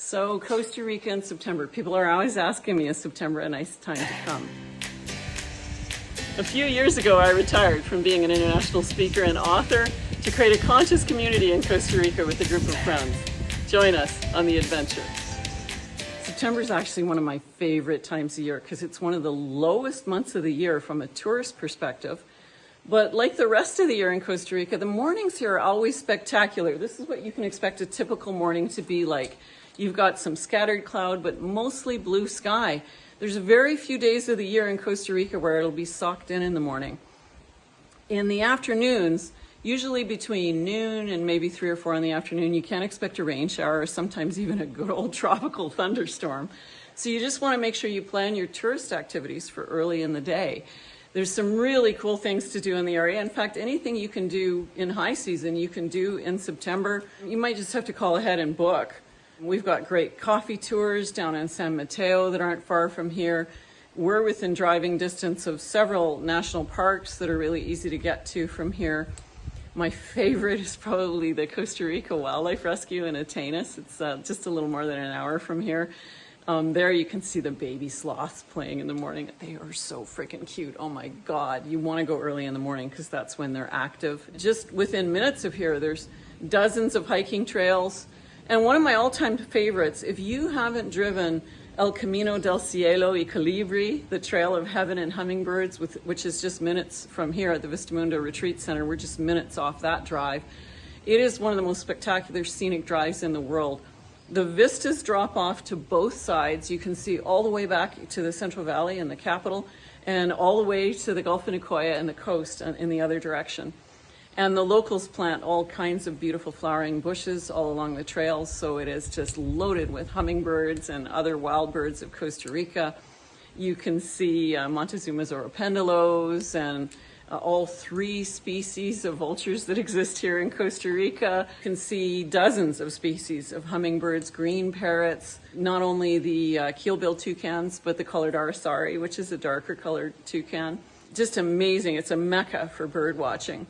So Costa Rica in September. People are always asking me, is September a nice time to come? A few years ago, I retired from being an international speaker and author to create a conscious community in Costa Rica with a group of friends. Join us on the adventure. September is actually one of my favorite times of year because it's one of the lowest months of the year from a tourist perspective. But like the rest of the year in Costa Rica, the mornings here are always spectacular. This is what you can expect a typical morning to be like. You've got some scattered cloud, but mostly blue sky. There's very few days of the year in Costa Rica where it'll be socked in the morning. In the afternoons, usually between noon and maybe 3 or 4 in the afternoon, you can expect a rain shower or sometimes even a good old tropical thunderstorm. So you just want to make sure you plan your tourist activities for early in the day. There's some really cool things to do in the area. In fact, anything you can do in high season, you can do in September. You might just have to call ahead and book. We've got great coffee tours down in San Mateo that aren't far from here. We're within driving distance of several national parks that are really easy to get to from here. My favorite is probably the Costa Rica Wildlife Rescue in Atenas. It's just a little more than an hour from here. There you can see the baby sloths playing in the morning. They are so freaking cute. Oh my God. You want to go early in the morning because that's when they're active. Just within minutes of here, there's dozens of hiking trails. And one of my all-time favorites, if you haven't driven El Camino del Cielo y Colibri, the Trail of Heaven and Hummingbirds, which is just minutes from here at the Vistamundo Retreat Center, we're just minutes off that drive. It is one of the most spectacular scenic drives in the world. The vistas drop off to both sides. You can see all the way back to the Central Valley and the capital, and all the way to the Gulf of Nicoya and the coast in the other direction. And the locals plant all kinds of beautiful flowering bushes all along the trails, so it is just loaded with hummingbirds and other wild birds of Costa Rica. You can see Montezuma's oropendalos and all 3 species of vultures that exist here in Costa Rica. You can see dozens of species of hummingbirds, green parrots, not only the keel-billed toucans, but the colored arisari, which is a darker colored toucan. Just amazing. It's a mecca for bird watching.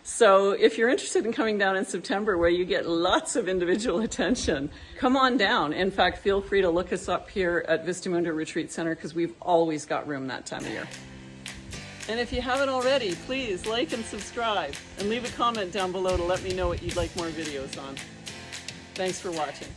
So if you're interested in coming down in September where you get lots of individual attention, come on down. In fact, feel free to look us up here at Vistamundo Retreat Center because we've always got room that time of year. And if you haven't already, please like and subscribe and leave a comment down below to let me know what you'd like more videos on. Thanks for watching.